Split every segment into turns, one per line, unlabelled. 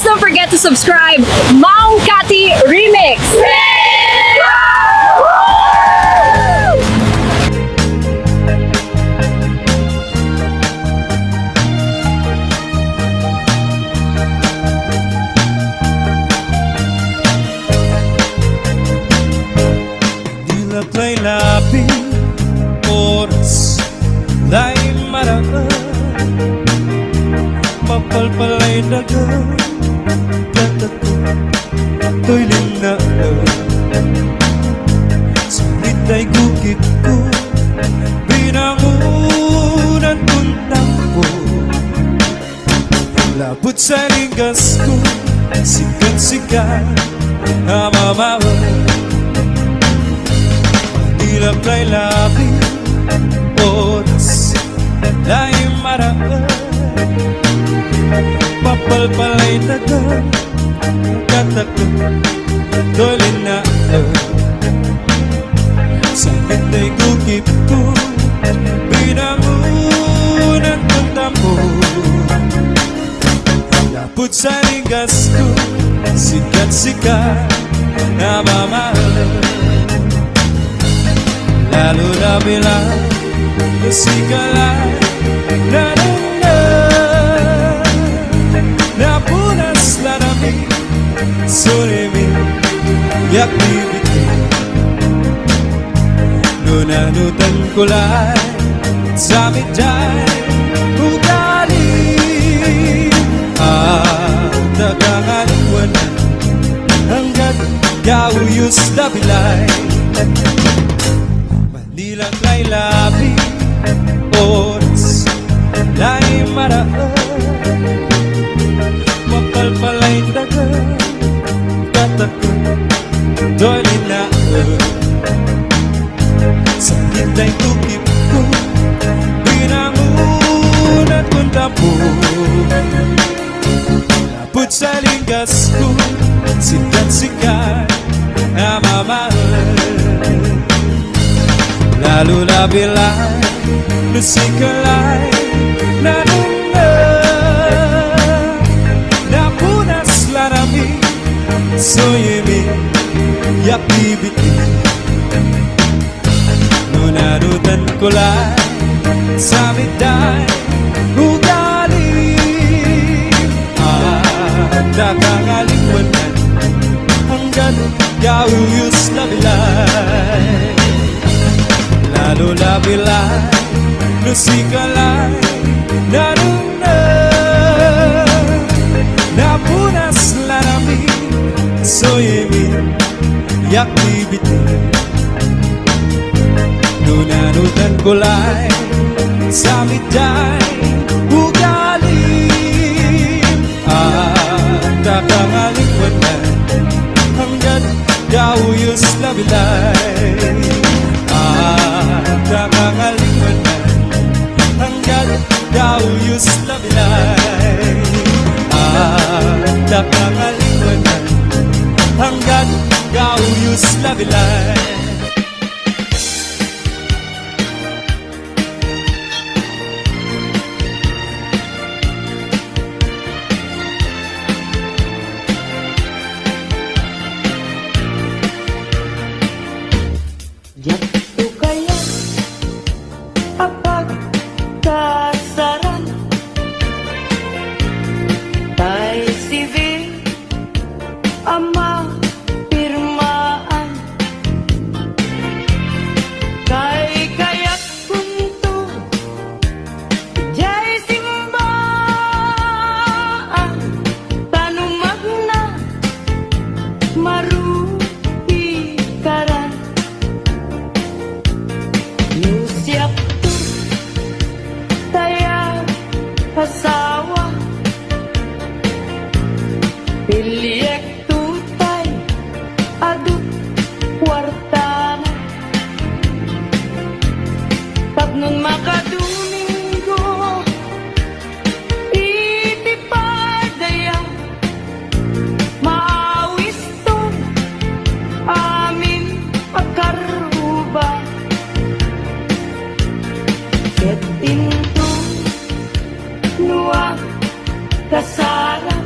don't forget to subscribe. Mau Kati Remix!
Dila'y lapit, oras dahil maraan, mapalpalay dagang gatato, to'y linaan. Sulit ay gukit ko, binangunan kong tampo, labot sa ligas ko, sikat-sikat na mamawan. Dila'y lapit, oras dahil maraan, mapalpalay dagang gatato, to'y linaan. Sakit ay gukip ko, binangunan kong tampo, labot sa ligas ko, sikat-sikat na mamahal. Lalo na bilang musikalay na napunas na namin, sulimin yakibiti, nunanutan ko lang sa medyay ugali at nakangaliwanan hanggat yauyos na bilay. Dila'y lapit, oras dahil maraan, mapalpalay dagang gatato, to'y linaan. Sakit ay tukip ko, binangunan kong tampo, labot sa ligas ko, sikat-sikat na mamahal. Lalo na bilang musikalay na napunas na namin, sulimin yakibiti, nunanutan ko lang sa medyay ugali at nakangaliwanan hanggang yauyos na bilay. Lalo na bilang musikalay na napunas na namin, sulimin yakibiti, nunanutan ko lang sa medyay ugali at nakangaliwanan hanggat yauyos na bilay. Nakangaliwanan hanggat yauyos na bilay. Nakangaliwanan hanggat yauyos na bilay.
Yakto kaya apag kasaran tay civil ama pirmaan kay kayak punto jay simbaan tanumag na marupikaran. Siap tu taya asawa piliek tutay aduk wartana tapnon makadumingo itipadaya maawis to amin pagkaruba ketinto nuwa kasara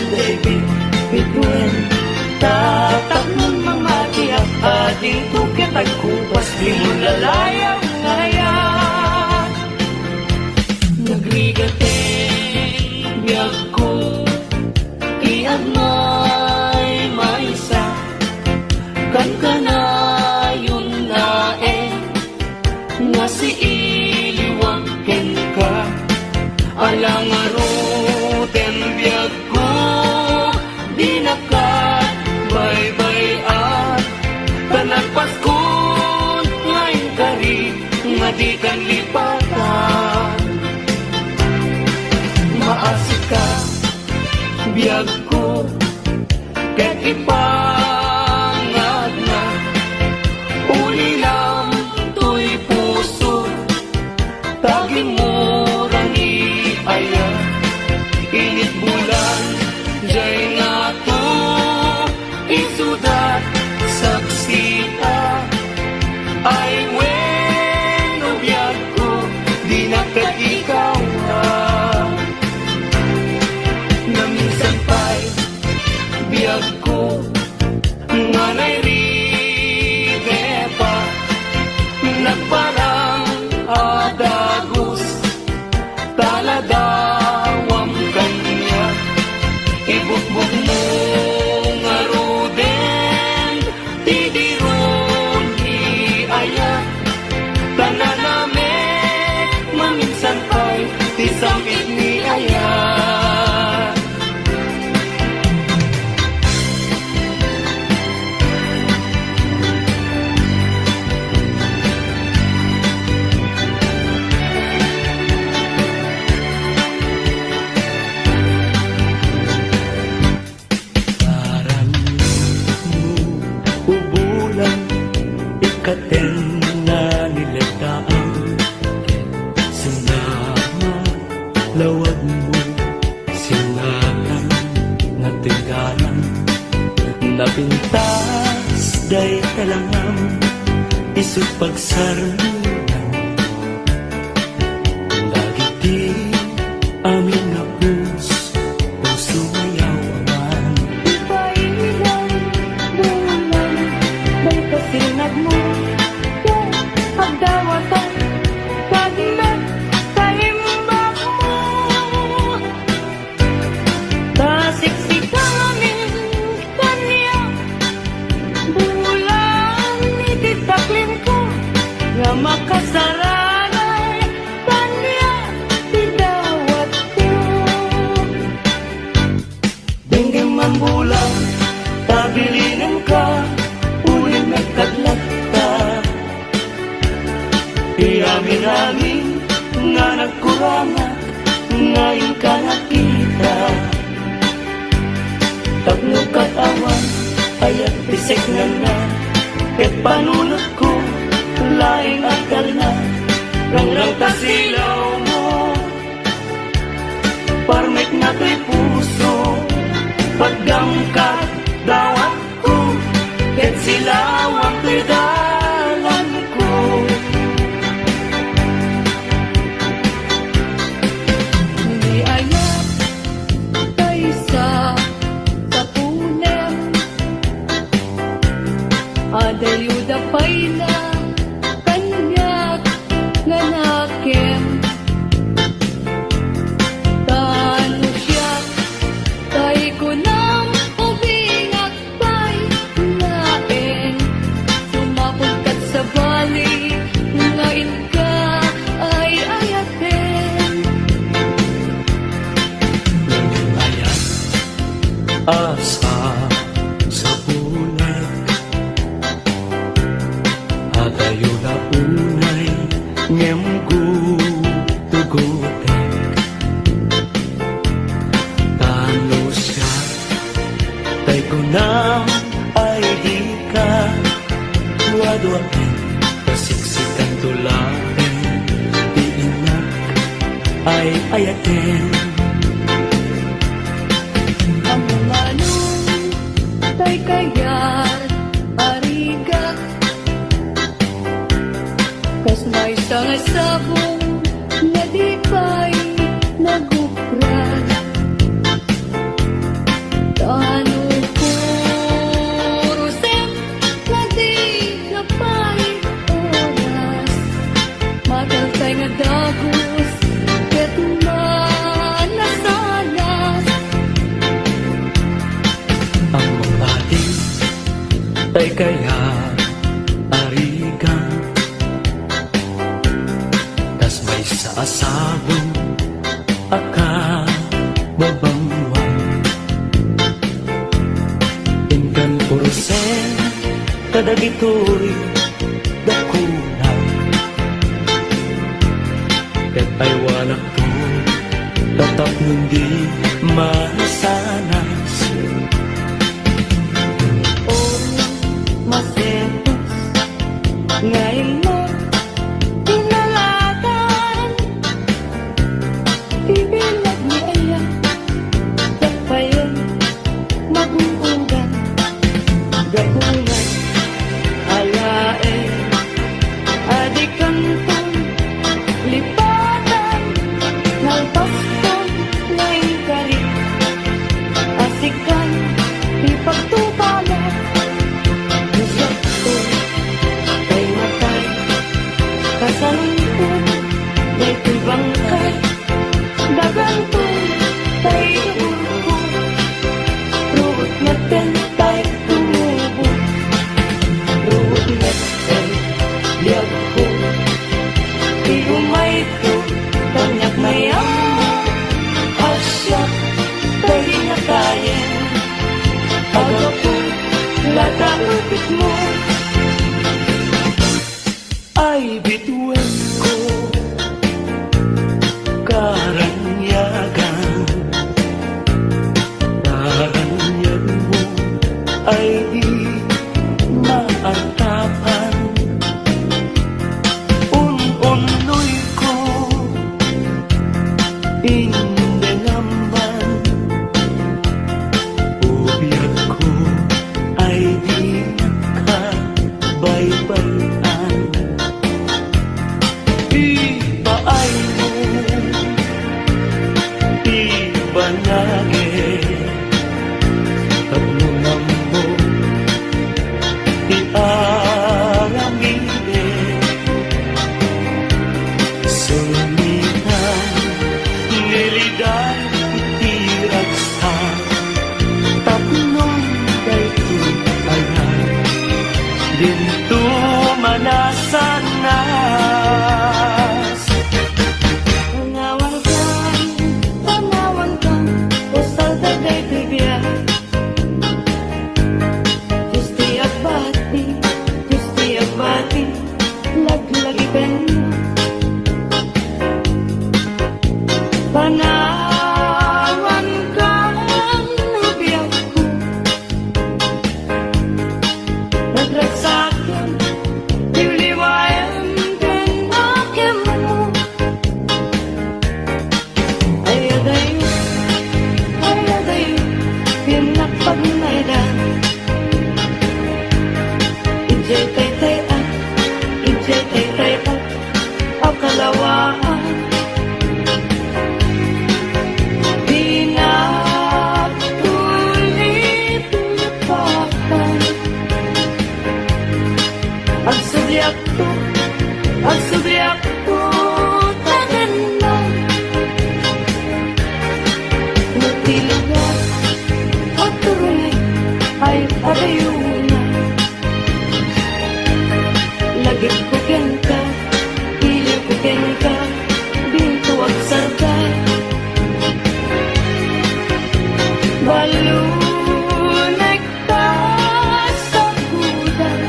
day bituin tatak ng mga tiyak ading tukit at kupas di mo lalayang ngayon nagrigateng biyag ko iag may maisa kan ka na yun na nga si iliwag ken ka alang aruten biyag ko di nakat bye-bye at tanagpas ko ngayon kari nga di kan lipatan maasik ka biyag ko ket ipangad na uli lang to'y puso tagin mo rani aya init bulan jay nga to isudat saksita ay bueno biyag ko di nakatikaw na minsan pa'y biyag ko nga nairide pa nagparang adagos taladawam kanya ibukbuk mo nga ruden tidiron iaya tananame maminsan pa'y tisamit ni aya ubulan ikaten na nilataan sinama lawag mo sinakang natigaran napintas day talangam isut pagsarunan lagi di amin na puso mayawan
Ipailan, bulan, may kasinag mo Yan, pagdawatan, paglag, kaimbak mo Tasiksikamin, kanya Bulan, ititaklin ko Nga makasaranay, kanya Tidawat ko
Denggem mambulang, tabilinin ka, ulit nagkadlat ka. Iamin-amin, nga nagkurangan, ngayon ka nakita. Tapno katawan, ayat bisik na na, ket panunot ko, laing akal na, rangrang tasilaw mo. Parmek na to'y puso, pagdangkat dawat ko ket silawang to'y dalan ko
Hindi ayat tayo sa tapunan Adayuda pa'y na kanyak nga nakem Tano siya tay ko nang ubingak pa'y naeng Sumapagkat sa bali ngayon ka ay ayaten
ayat asa sa bulan adayo na unay ngem gutugutek tano siya tay ko na ay di ka wadwain kasiksikan tulaten di inak ay ayaten
Ang manong tay kayat arigak Kas may sangasabong na di pa'y nagupran
tay kaya arigan, tas may saasabong aka babangwan. Inkan purusen kadagitoy dakuna, ket ay walak to tatap nundi masanas.
Masetos ngayon mo tinalagan, ibilag ni Aya tapayan maguugan, gabulan alae adikanton lipatan nalpaston ngayon kari asikan ipagtubalan. Kasalungkot, may tibangkay, dagantong, tay ubo, ruot natin, tay tumubo, ruot natin, liag ko, iumay ko, tanyak mayang, asya, tay nakayin, agapo, lata upit mo, ay bituin ko karanyagan. Karanyan mo ay di maantapan. Un-unoy ko indengambang, ubiyag ko ay di nakabaybayan. Ibaay mo, ibanage, tatlungan mo, iaramide, sumitan, niliday, itiragsan, tatlong daytoy ayan, dinto manasanas. Tanawan ka, usal tagay bibiyay, justi agbati, laglagi kanya. Panawan ka, nabiyag ko, nagragsakin, liwliwayan kan akim mo. Ayadayo, pinakpag na ilan. Ijay tay-tay-an, ang kalawaan. Pinatulit-lipakan, ang subyak to, tagan na. Nagtilugan, at tuloy ay arayuna. Lagip ko ka, iliw ko ka, binto at sarkay. Balunay ka sa kudan,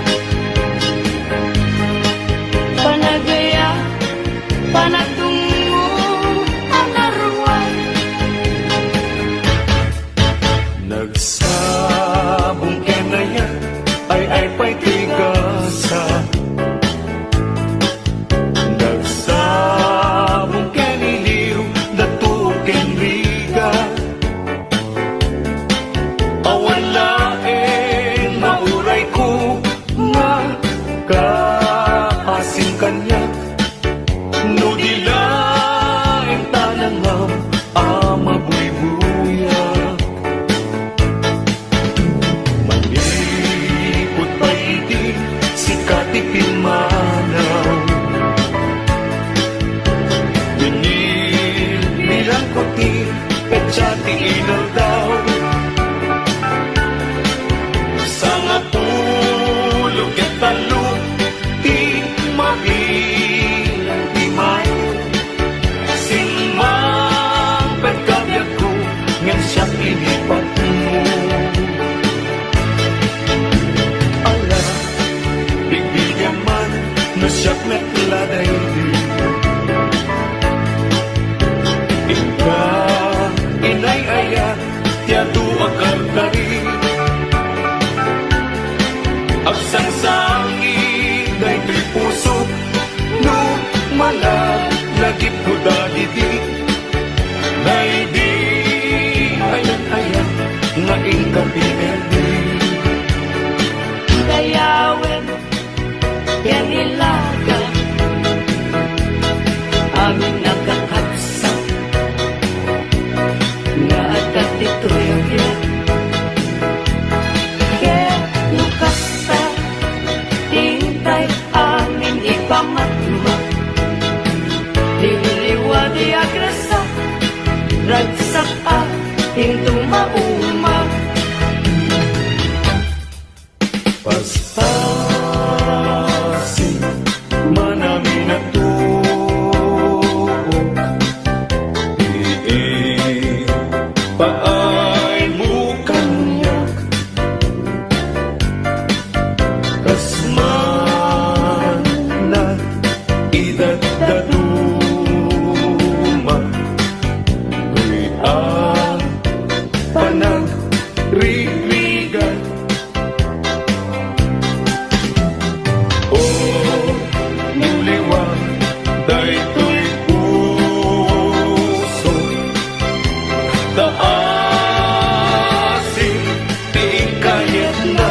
panagaya, panagtungo ang arway.
Nagsabong kenaya ay pa'y tigasa. Nagsabong keniliw datu kenriga. Awan laeng mauray ko nga kaasing kanya. No di laeng tanangam amabuy-buya. Malipot pa'y di si katipin manaw. Binil-bilang kuti Petsati inaw daw. Sa nga po jak metladay Ika inay ayat tiadu akal kari Agsang sangi day tuy puso no malagip ko dadidi Day di ayan naging kapineldi
Dayawin, yan ilaga Amin nakakapsa Nga at ito'y agyan Kaya lukasta Tintay amin ipamatma Liliwadi agresa Ragsak ating tumauma
Paspasin manami na tuok paay mo kanyak kasman na idadaduma panagrigan Nuliwang daytoy puso Taasin tiing kayat na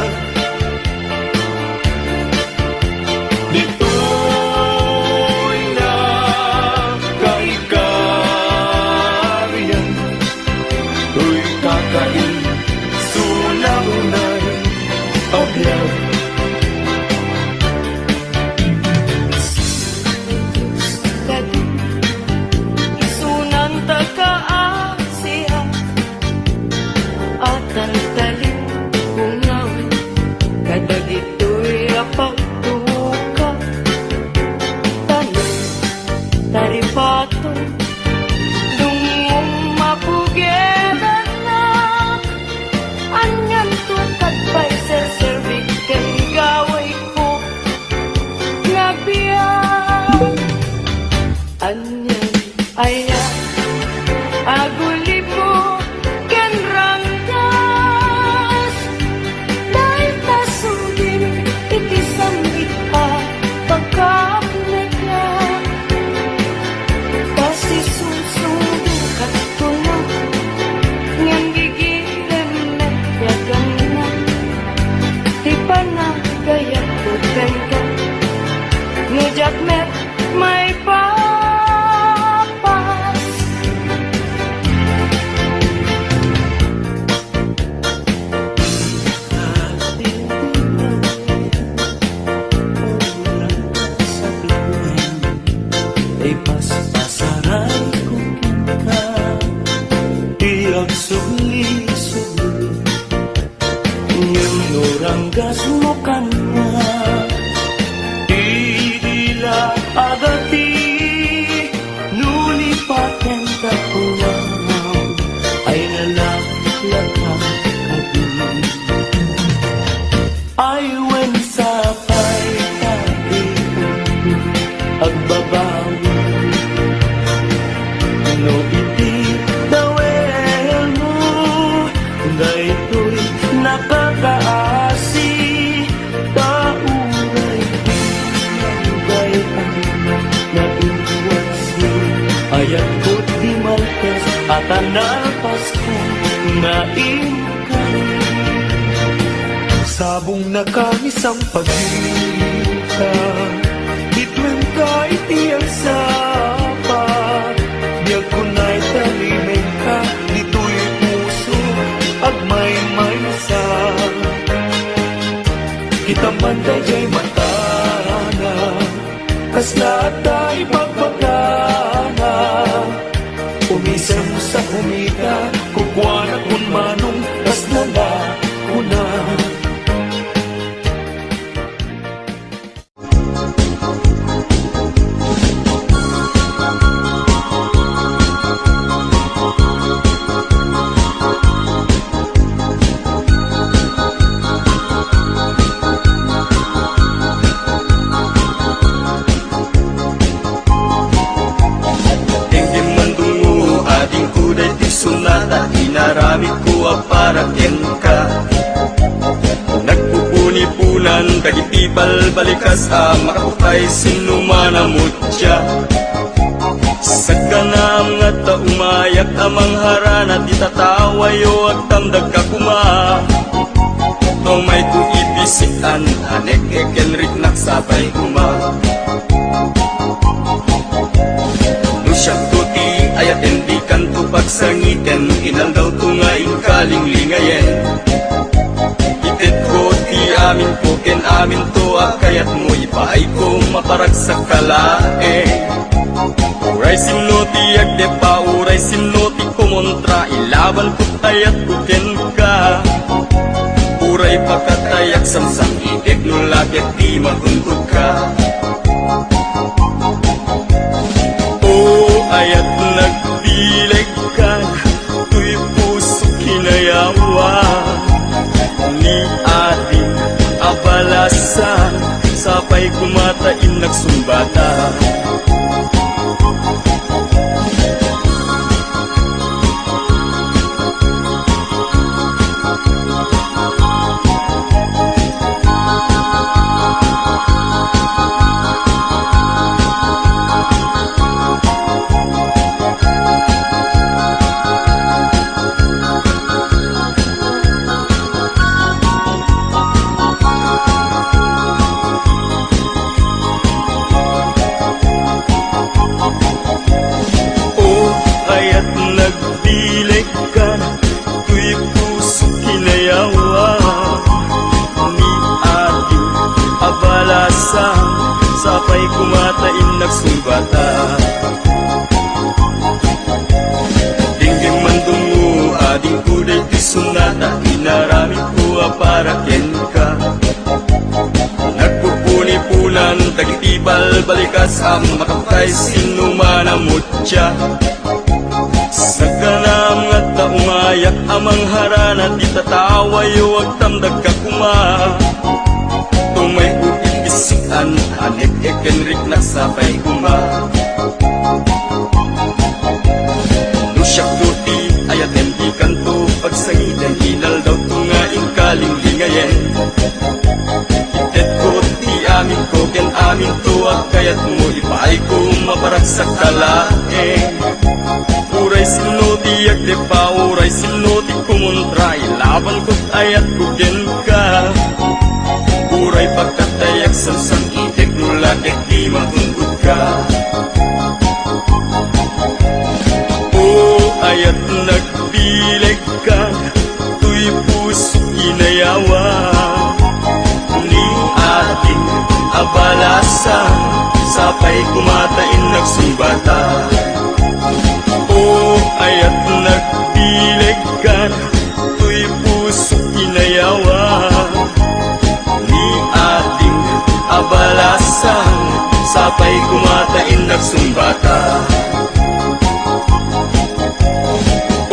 Dito'y nakaikaryan To'y kakain sulangunay Pagyan
Isunan taka-Asia At ang talim bungawin Kadag ito'y rapagtuka Tanong taripato Dungong mapugedan na Anyan tukat pa'y serservik Ken gaway ko Nabiyan Anyan ayan aguli mo ken ranggas dahil tasugin iti sambit pagkapunek na kasi susundo katulog ngan gigilan na yagang na di pa na gaya puteng ka ngujak met may papas
Ay paspasaray ko ka Iyag suli-suli Ngem nuranggas mo ka na Idila agati Nulipaten ka pulang Ay nalaklakang kabi Ay wen sa pay agbabawi no iti dawel mo daytoy nakakaasi tauray dugay ang naiwasi ayat ko di maltes at anapas ko naimkay sabong nakanisang pagkita Itwen ka itiyang sapat Biyag ko na'y talimay ka Dito'y puso Agmay-may sa Kita man daya'y matana Kas lahat tayo magpagana Umisem sa humita Kukwa na kung manong Kas nala una
inaramid ko para ken ka. Nagpupuni-punan dagitibal balikas makaputay sinumanamot siya. Sa kanam nga ta umayak amang harana di tatawayo ag tamdag ka kuma. Tomay ko ibisikan anek ekenrik naksapay kuma. Nusyak tuti ayat hindi kanto pagsangiten inal daw tungain kalinglingayen. Itit ko ti amin ko ken amin to kayat mo ipaay ko maparag sa kalae. Uray sinoti agde pa uray sinoti kumontra ilaban ko ayat ko ken ka. Uray pakatayak samsang itik nulagyak di magundod ka. O ayat nagdileg ka tuy puso kinayawa ni ating abalasan sapay kumatain nagsumbata. Sapay kumatain nagsumbata. Dingging mandungo ading kuday ti sunata inaramid ko para ken ka. Nagpupuni-punan dagitibal balikas makaputay sinumanamot siya. Sa kanam nga ta umayak amang harana di tatawayo ag tamdag ka kuma. Tumay ko ibisikan anek ekenrik naksapay kuma. Nusyak tuti ayat hindi kanto pagsangitan inal daw tungain kalinglingayen. Itet ko ti amin ko ken amin to kayat mo ipaay ko maparag sa kalae. Uray sinoti agde pa uray sinoti kumontra ilaban ko't ayat ko ken ka. Uray pagkatayak samsang itik nulagyak di magundod ka. O ayat nagbileg ka tuy puso inayawa ni ating abalasan sapay kumatain nagsumbata. O ayat nagbileg ka tuy puso inayawa ni ating abalasan sapay kumatain nagsumbata.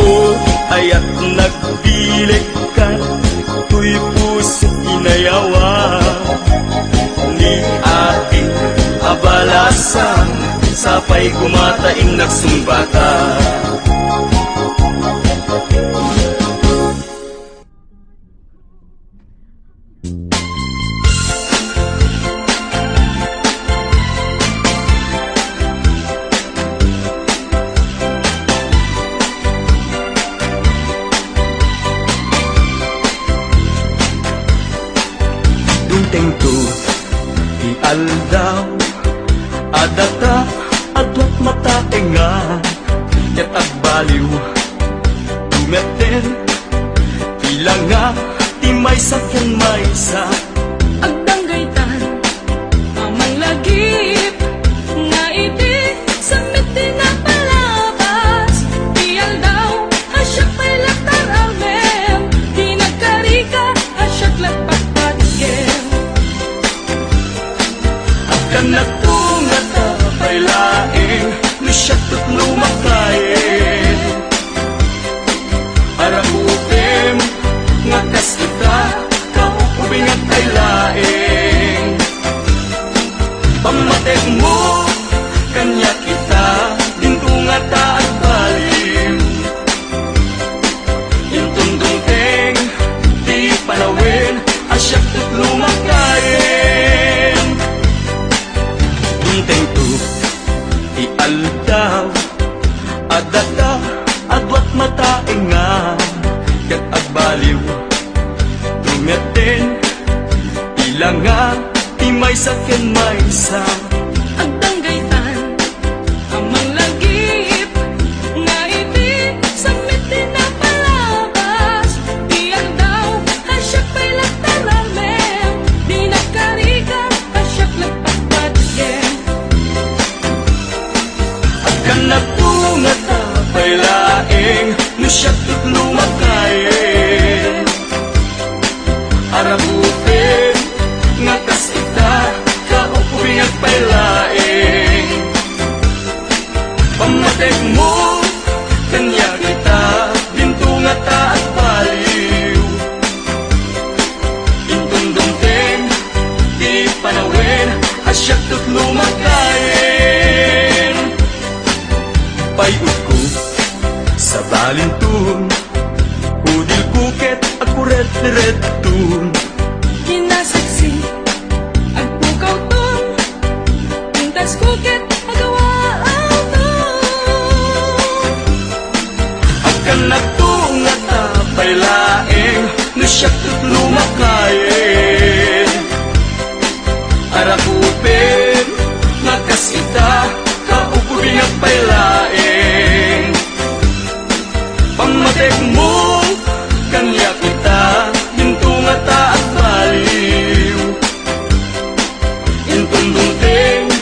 O ayat nagbileg ka tuy puso inayawa ni ating abalasan sapay kumatain nagsumbata. Tengtu di aldaw adata adwat mata tenga ket agbaliw tumeten ilang nga ti maysa ken maysa
agdanggaytan amang lagip nga iti samit tinapalabas tial daw asyak may latar amem di nagkarika asyak lagpagpagkem
kanak tunga tapay laing nusyat tut lumakain arang upem nga kas kita kau ubingat ay payud ko sa balintun, udil kuket ako red tun.
Kinasaksi ang pukaw ton, pintas kuket agawaan ton.
Akan natunga tapay laeng, nasyak tut lumakayen. Arakupin, nakasita, kaupubing at paylaeng. Pamatek mo, kanya kita, hinto nga ta at baliw. Intong dunting,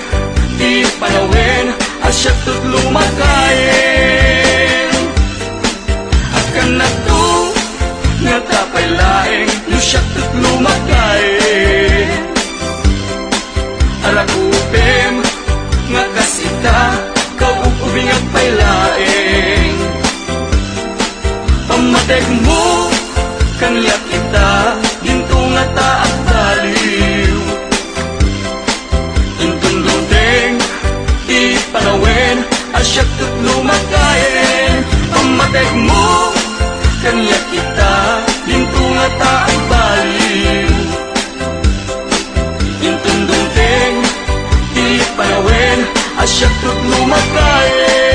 di panawin, asyak tut lumakayen. Akan na to, nga tapay laeng, lusyak tut lumakayen. Arakupim, nga kasita, kaupubing at paylaeng. Pamatek mo, kanya kita, ginto nga ta at baliw. Intong lundeng, di panawin, asyak tut lumakayen. Pamatek mo, kanya kita, ginto nga ta at baliw. Intong lundeng, di panawin, asyak tut lumakayen.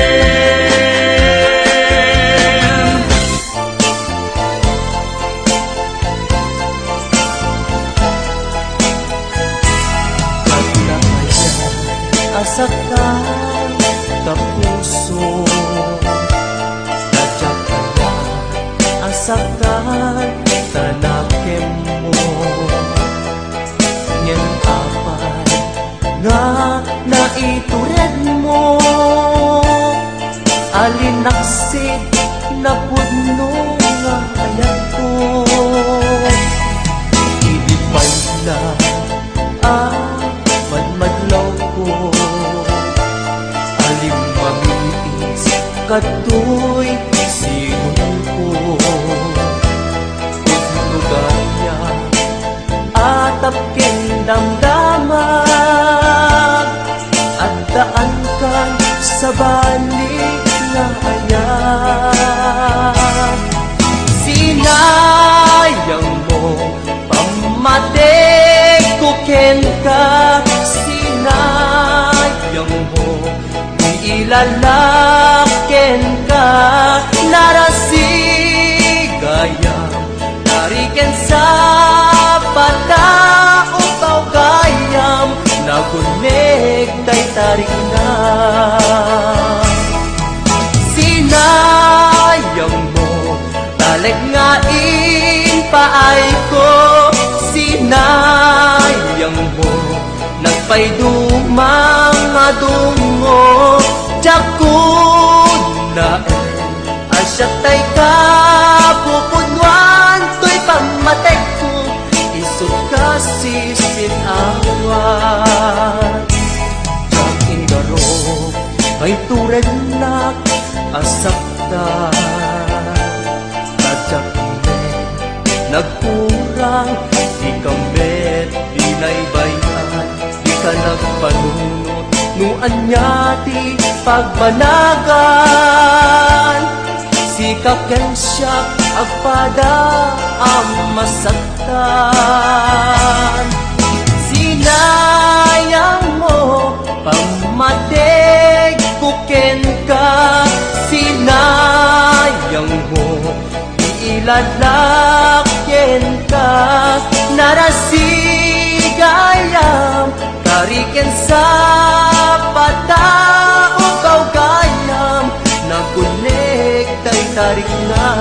Asaktan ka puso, sadya ka na asaktan tanakem mo. Ngem apay nga naitured mo, alinaksid na pudno nga ayat ko. Ilipay na madmadlaw ko, alim mamiis katoy sinong ko. Utnugaya atap ken damdamag, at daan kan sa balik na ayat. Sinayang mo pamatek ko ken ka, sinayang mo iilalaken ka. Narasigayang nariken sa patao kaw gayam, nagunek tay tarik na. Sinayang mo taleg nga paay ko, sinayang mo nagpaydumang adungo. Jakun na asyak tay ka pupunwan, to'y pamatek ko isot kasi sinawan. Jak indarok ay tured na asakta, tajak nagkurang, di kambet, di naibayan, di ka nagpanunot, nuanya ti pagbanagan. Sikap ken siya agpada ang masaktan. Sinayang mo pamatig kuken ka, sinayang mo ilalakyen ka. Narasigayam tariken sa patao kaw gayam, nagunek tay tarik na.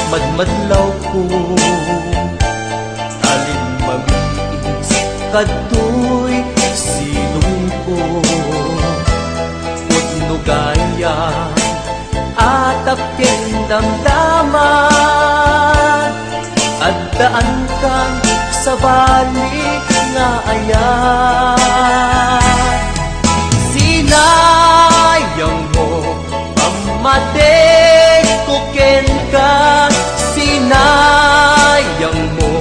Madmadlaw ko, alin mamiis katoy sinong ko. damdaman at daan kang sa balik nga ayan. Sinayang mo pamatay ko ken ka, sinayang mo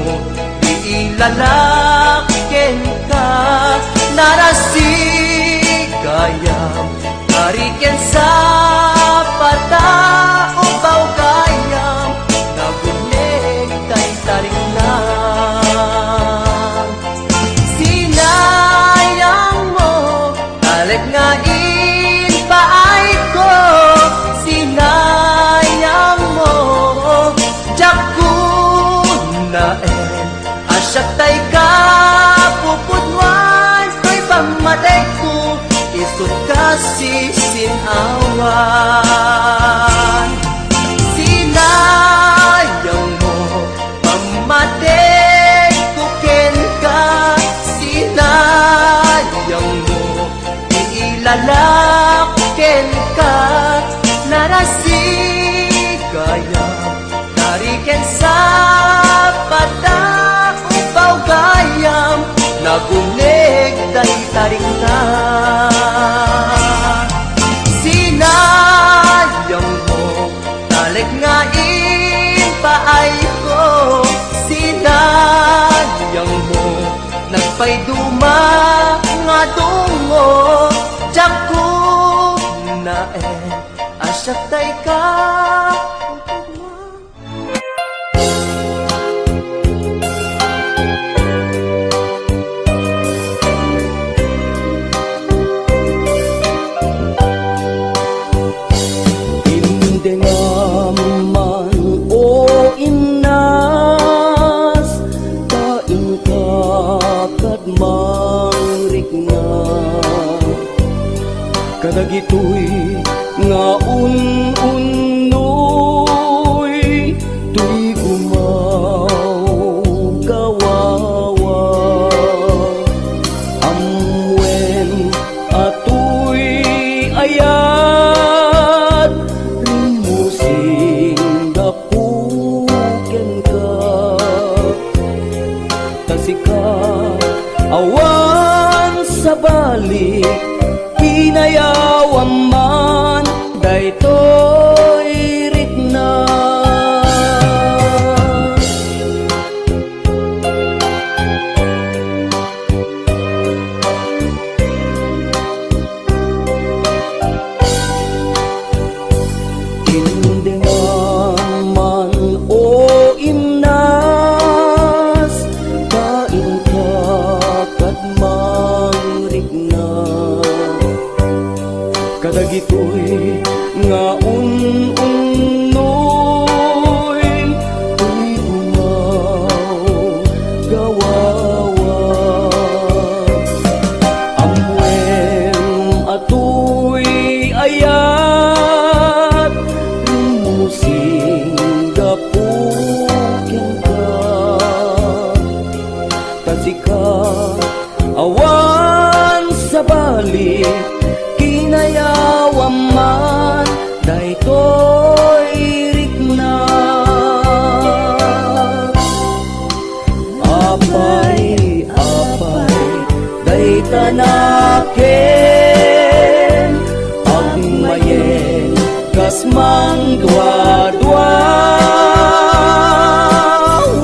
di ilalaken ka, narasigayam kariken sa patao baw kayam, nagunig tay tarik lang. Sinayang mo talag nga paay ko, sinayang mo jakunaen asyak tay ka pupudwan ko'y pamatay ko isut kasi sinawan. Sinayang mo pamatay ko ken ka, sinayang mo iilalaken ka, narasigaya nariken sa pata upaw gayam, nagunig day taring na. Sinayang mo talag nga paay ko, sinayang mo nagpayduma nga dungo jakunaen asyak tay ka. Kadagitoy nga un-unoy tuy gumaw kawawa, amwen atoy ayat rimusing dapuken ka, tasika awan sa balik pinayawan man daytoy ritna. Kindengan man o imnas kain ka kat mangrigna, kadagitoy nga un-unoy tuy gumaw gawawa, amwen atoy ayat rimusing dapuken ka, tasika awan sa balik pinayawan man daytoy rikna. Apay day tanaken agmayen kasmang dua-dua,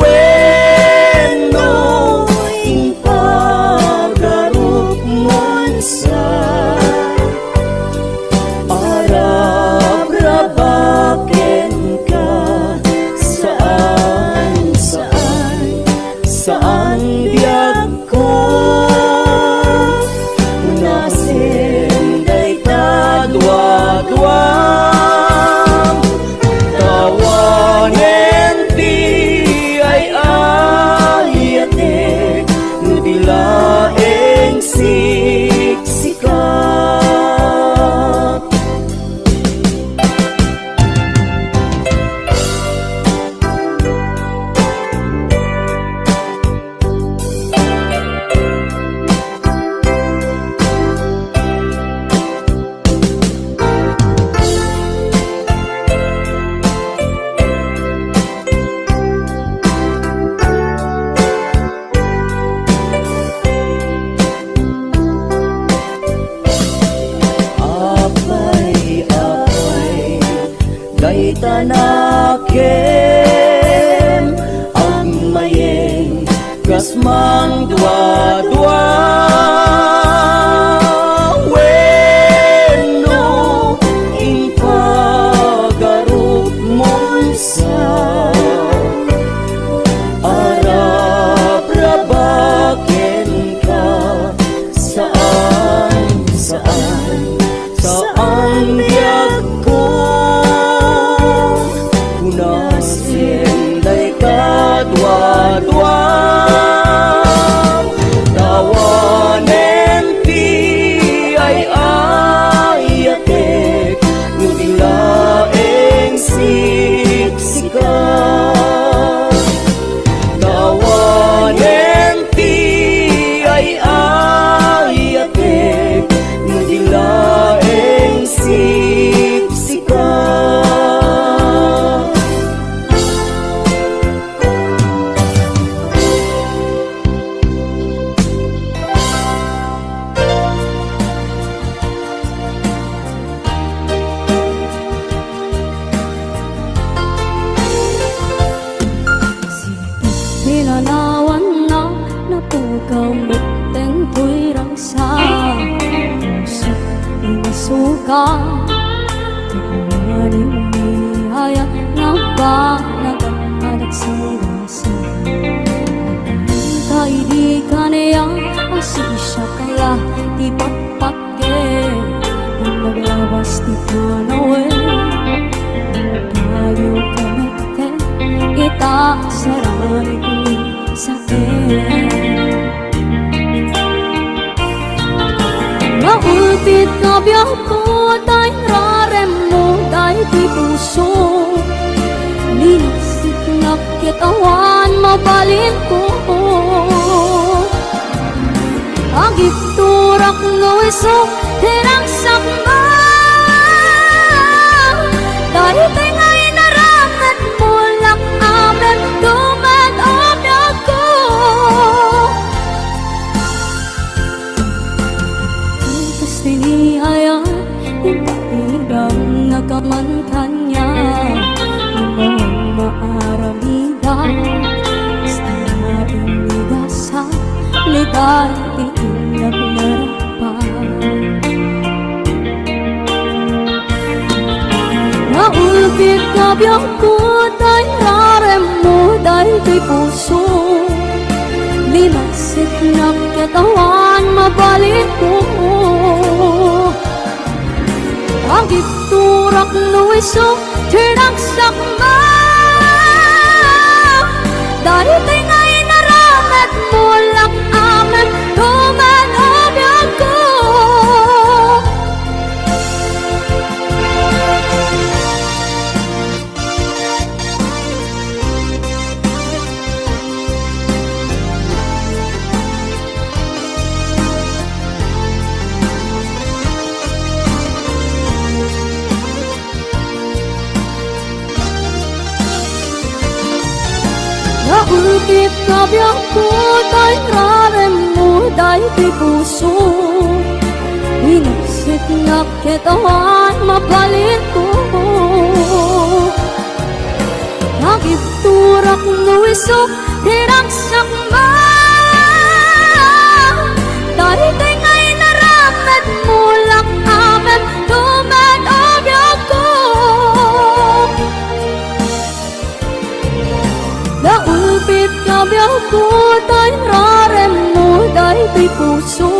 wenno impagarup mon sa rabaken ka, saan biag ko nasen day ta dua-dua, tanakem ang mayeng kasmang dua-dua weno in pagarup mong sa arap-rabaken ka saan biyag ko kunasin day ka dua-dua tawanen pi ay ayatek nuting laeng siksika tawanen pi ay ayatek nuting laeng siksika.
Nilalawan na napukaw beteng ko'y rangsa puso inasuka manimihaya na ba nagkakalag sa gasa kay di ka niya asisya kaya di patpake ang naglabas di panawe tayo kamete kita sarali ko sa maulpit na biyak ko tay rarem mo day di puso ninisip na kitawan mabalin ko agip turak no iso hirang sakma dahil tingay naramat mo lang amin dumadami ako Tapos ninihayan ipaigang nagamantan niya Ang maaramida Basta nainida sa liday Iinag narapan Naulpit ka biyang ko Day rarem mo Day di puso Linasik na katawan Mabalik ko Ang iturak nuwiso Tinak sakma Dari tingay naramat mo lang aman Tumanab ako Naulpit ka biyang ko Day rarem mo Day di puso Hinasik na kitawan Mapalit ko Nagiturak nuwiso Hirang sakma Dari tingay naramat mo lang amin Tumanab ako Naulpit ka biyang ko Day rarem mo Day di puso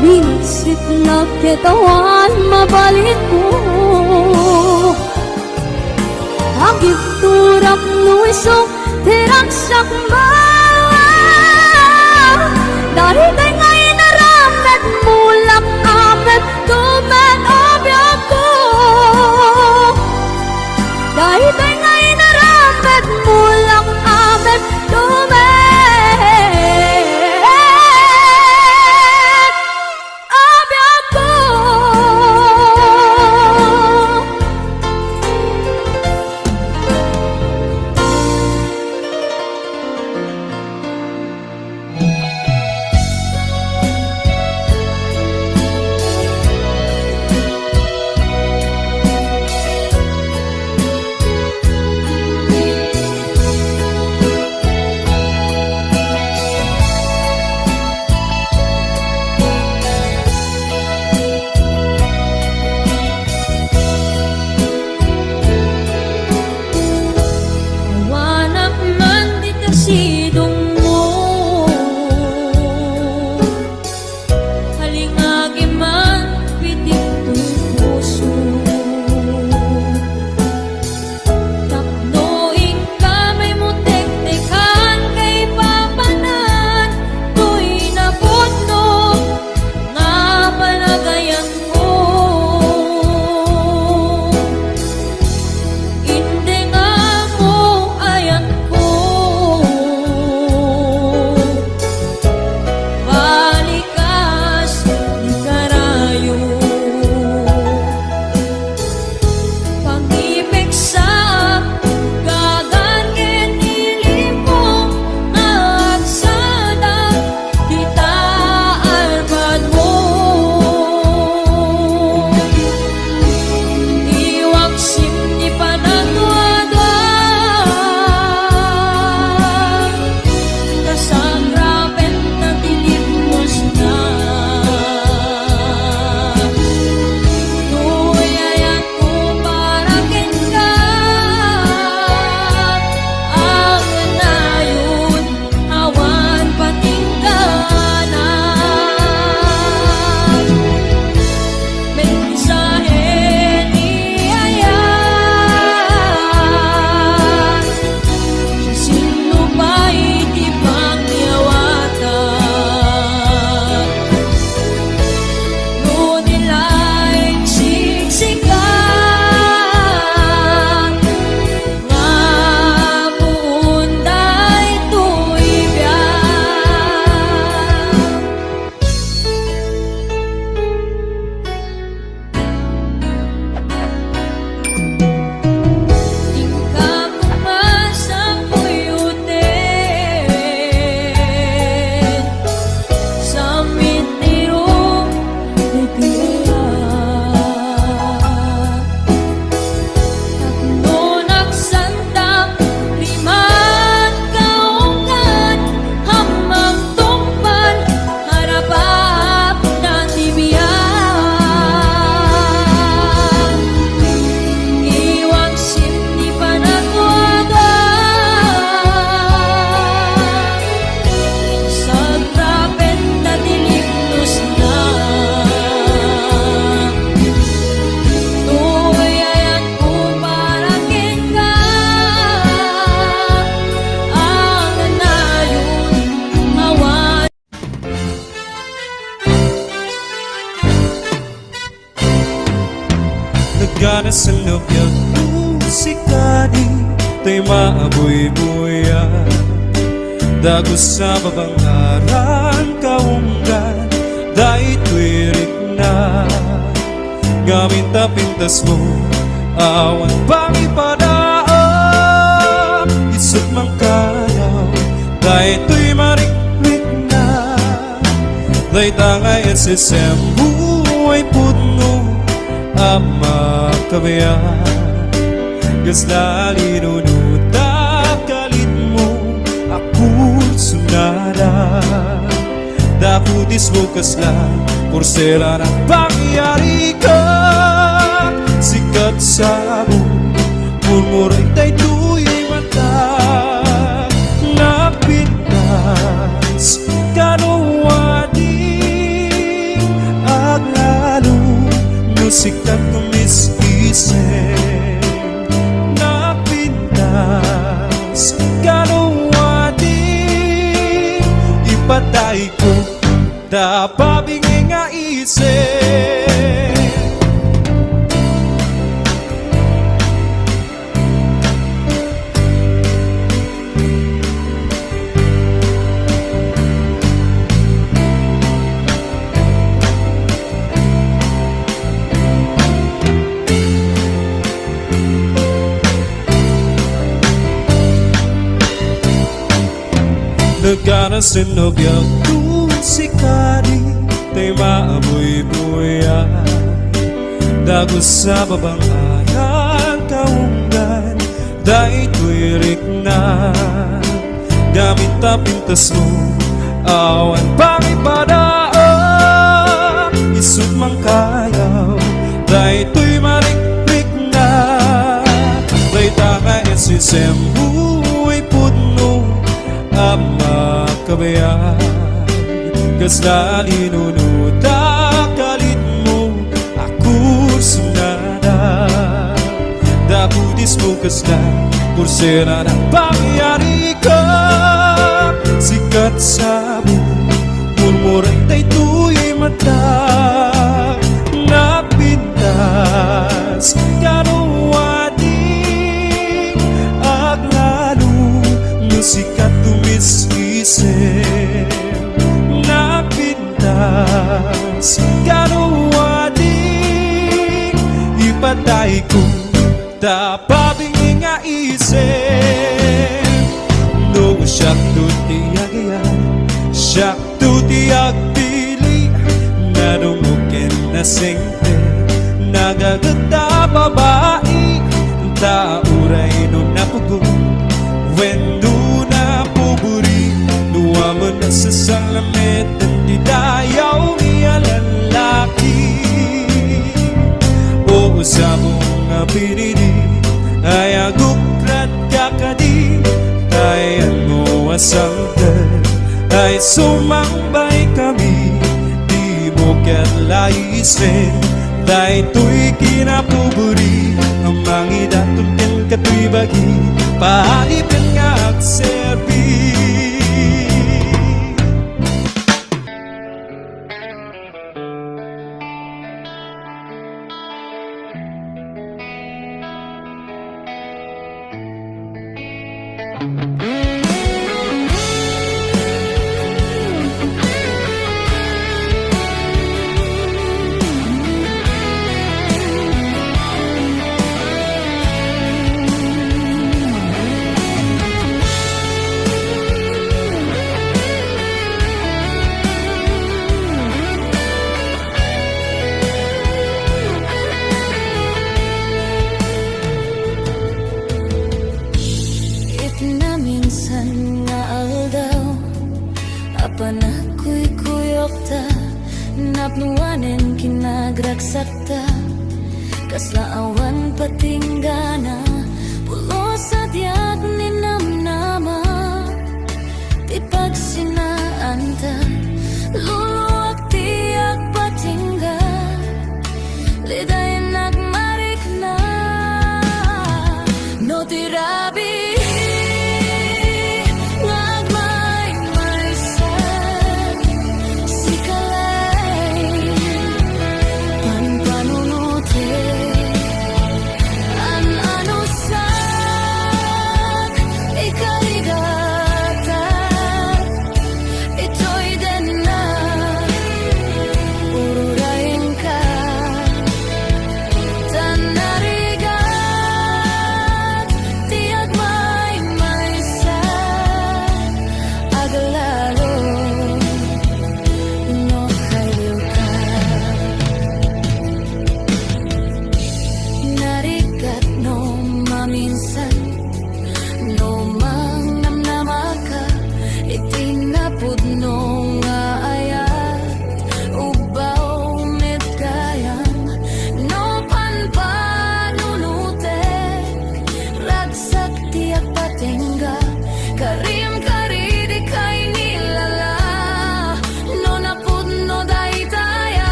Binisip na kitawan Mabalik ko Ang iturak nuwiso Tirang sakma Dari tingay naramat mo lang amin Tumanab ako Dari tingay naramat mo lang amin Tumanab ako
Nagana sa loobyag musikani Tay maaboy-boya Dagos sa babangaran kaunggan Dahil tuwirik na Gamit na pintas mo Awan pang ipadaan Isot mang kayaw Dahil tuy mariklik na Dahil tangay at sisem Buhay puno Ama kabayan Gaslali nunutak kalit mo Ako sunada Daputis mo kasla Porsela ng pangyari ka Sikat sa buong Murmuray tayo tuy mata Napintas Kanuwadi Aglalo Sikat kumis-isip Napintas Kanuwadi Ipatay ko Dapabingi nga isip Nagana sa nobyag musikani Tay maaboy-boya Dagos sa babangaran kaunggan Dahil tuwirik na Gamit na pintas mo Awan pang ipadaan Isut mang kayaw Dahil tuy mariklik na Dahil tangay at sisem Buhay puno Ama kabayan Gaslali nunutak kalit mo Ako sunada Daputis mo kasla Porsela ng pangyari ka Sikat sa buong Murmuray tayo tuy mata Napintas Kanuwadi Aglalo Musikat tumis-isip Napintas Kanuwadi Ipatay ko Tapabingi nga isip No siyak tutiyagayan Siyak tutiyag pili Nadumukin na singte Nagaganda babae Tauray no napugo Wendo na puburi Nuwaman na sa salamet At didayaw niya lalaki O usabong nga pinili Ay agukrat kakadi Tayan mo asanggan Ay sumambay kami Di mo katlayisen Dahil tuy kinapuburi Ang mangidatong ken katuy bagi Pahalipin nga agserbi
Napnuwanen kinagragsakta Kaslaawan patinggana Pulo sa diag ni namnama Di pagsinaanta Luluwag tiyak patingga Lidayan nagmarik na No tirabi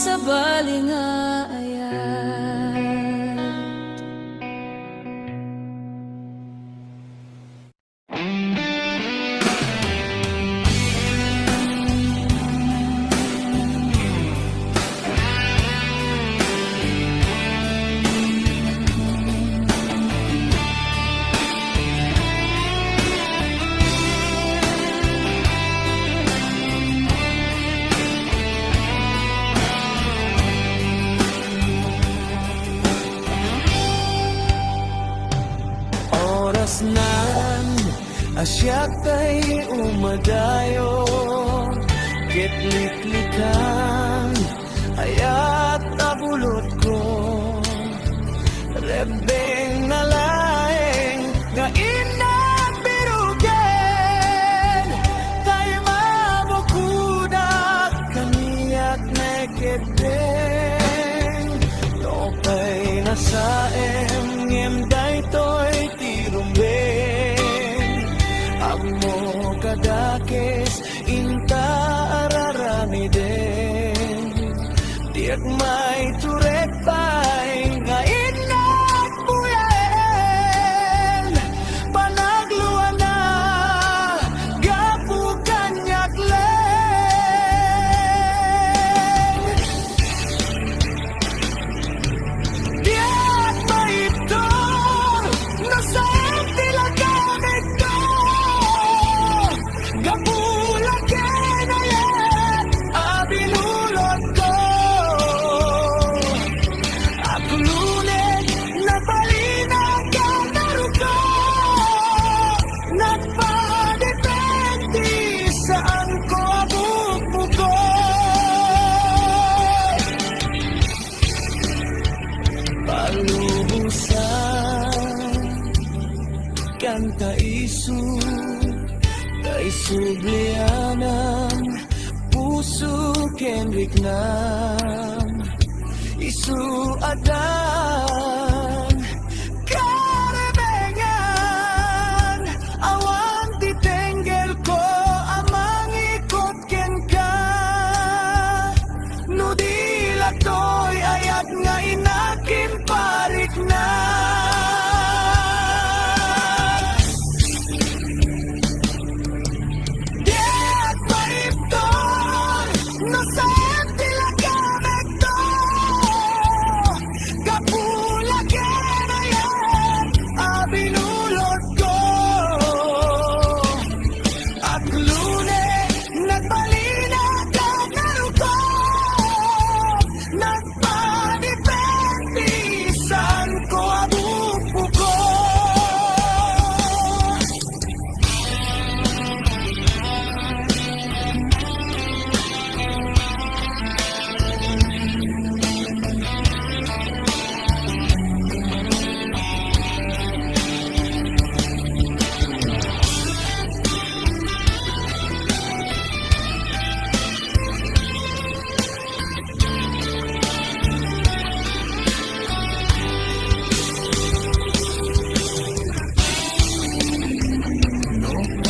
sa balingayan.
Oras nan asyak kay umadayo, kitliklikan ayat abulot ko, rebeng nalaeng nga inabirugen, tayo mabukudak kaniyak neketeng, lopay nasaem ngem daytoy tirumbeng, amo kadakes inta araramiden, diak may turek pay nga inat buyaen, panagluan na gapu kanyak leng, diak may ito nasa tilagamit ko, gapulang kenayat abinulot ko, ako lulit na palinagyan na ruko, nagpadepende saan ko abugbugo, palubusan kan kaisu kaisublianan puso kenrik nam isu adan karebengan awan titenggel ko amang ikot ken ka, nudila toy ayat nga inakin parik na. Diak maipton nasa tilagamit to, kapulang kenayat abinulot ko, at lunes nagbalinagan na ruko, nagpadepende saan ko abugbugo.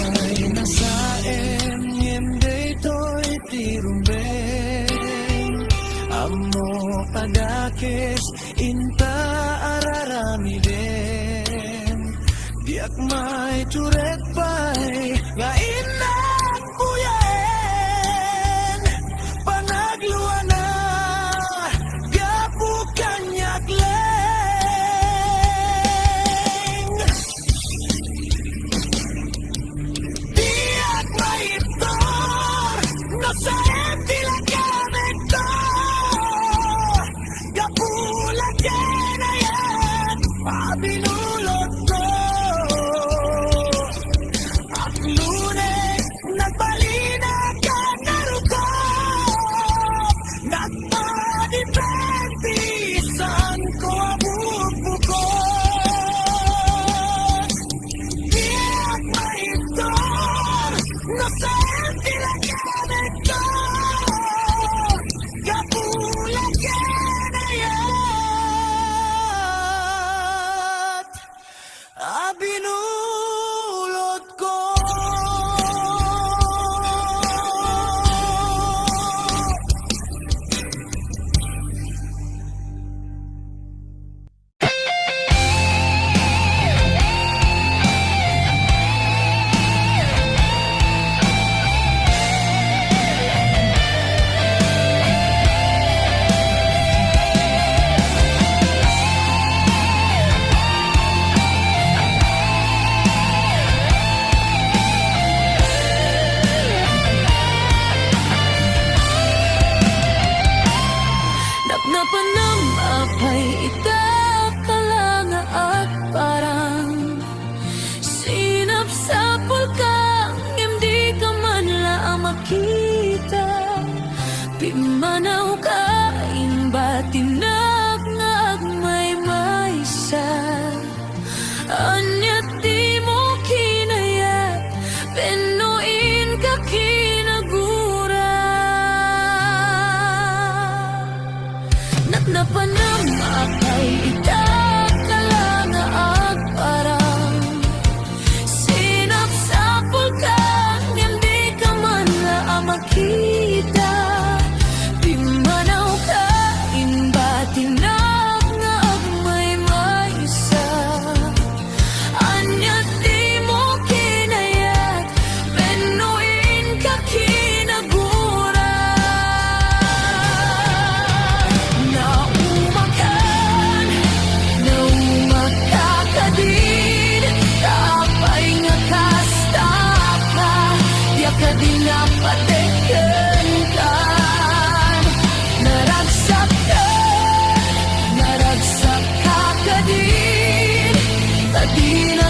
Ay nasaem ngem daytoy tirumbeng, amo padakes inta araramiden, diak may turek pay nga inat buyaen, panagluan na gapu kanyak leng, diak maitor nasa tilagamit ko, gapulang kenayat abinulot ko, at lunes nagbalinagan na ruko, nagpadepende saan ko abugbugo. Diak maitor nasa tilagamit ko, kapulang kenayat abinulot ko.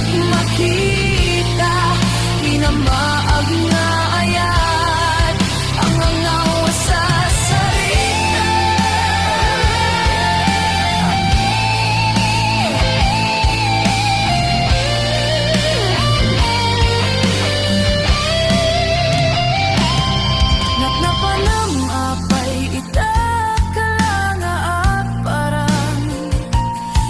nak makita Pinamaag nga ayat Ang angaw sa sarita Natnapanam apay ita kalanga at parang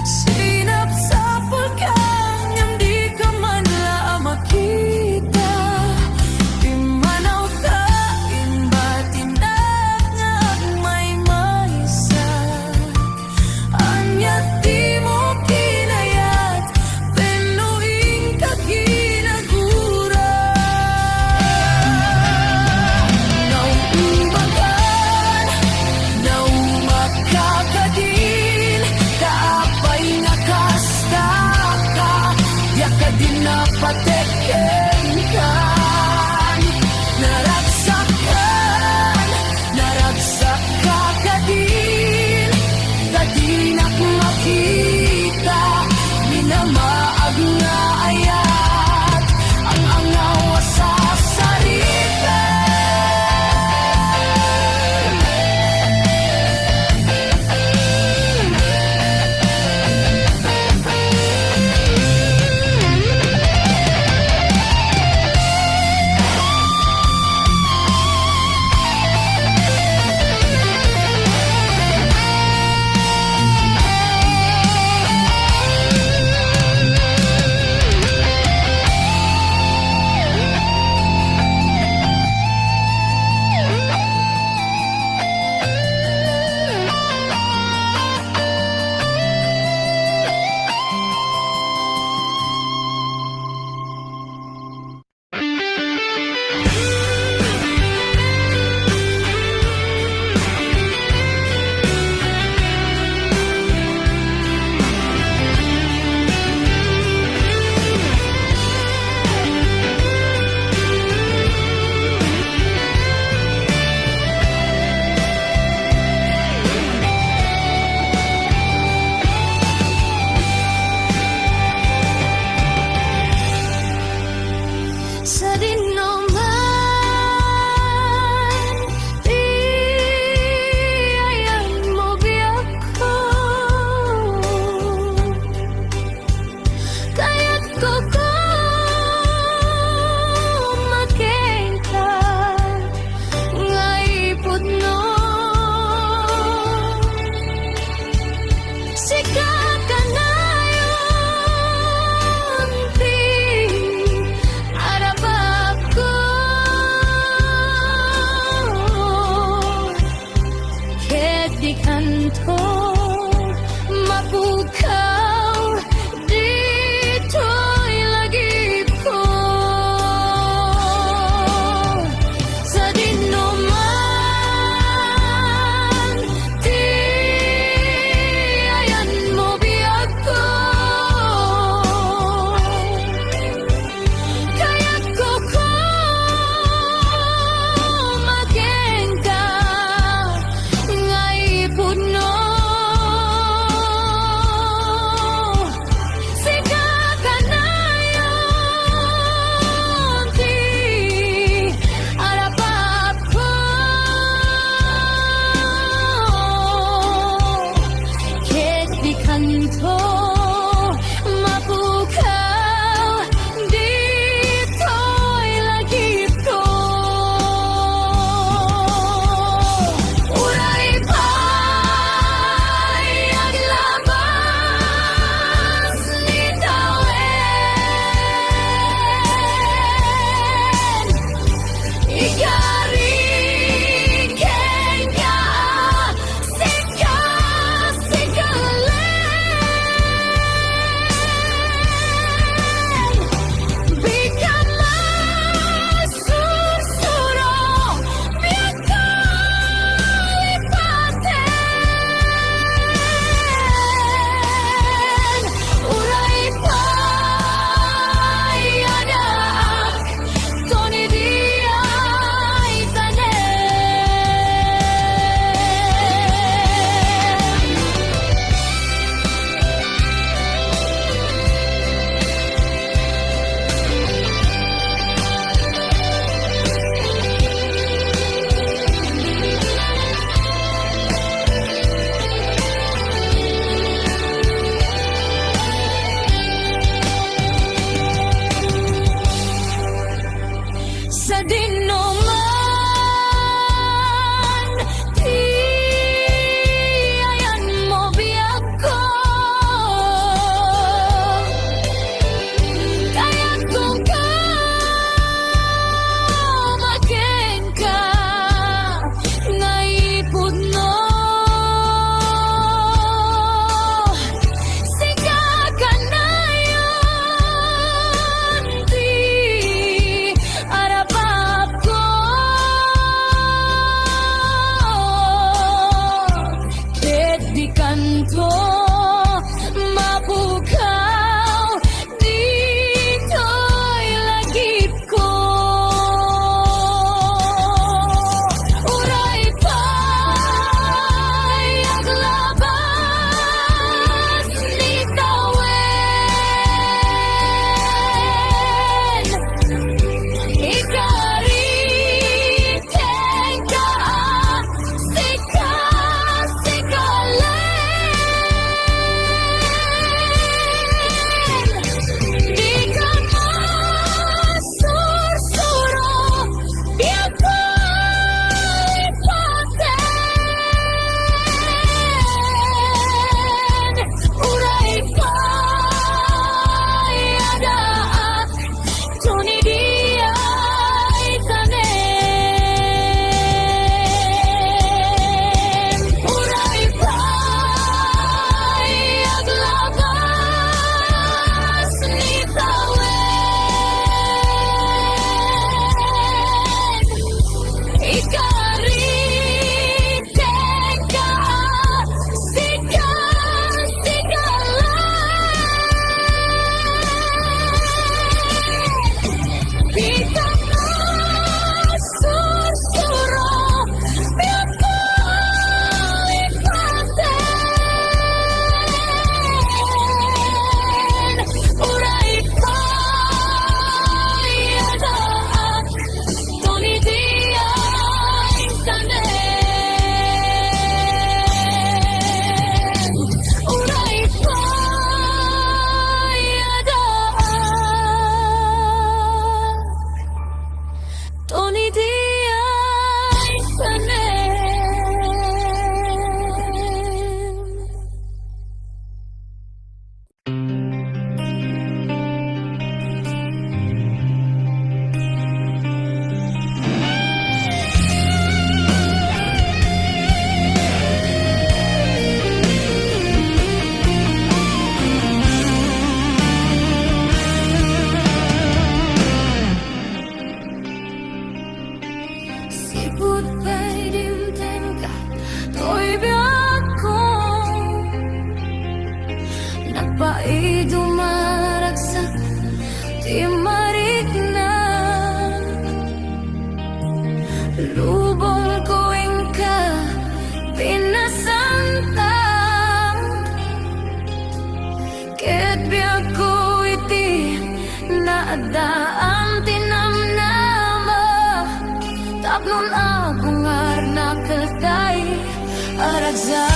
Sinap sa pulkang Yang di ka man la makita Imanaw ka Inbatinag nga may maisa Anyat di mo kinayat Penuing ka ginagura Naumagan Naumakakadin Kaapay nga kasta ka Di ka din napateken ka Naragsakan Naragsakakadin Kadinak makita Minamaag nga ayat Ang angaw sa sarita adaan tinamnama tapnon ako ngar nakaltay aragsa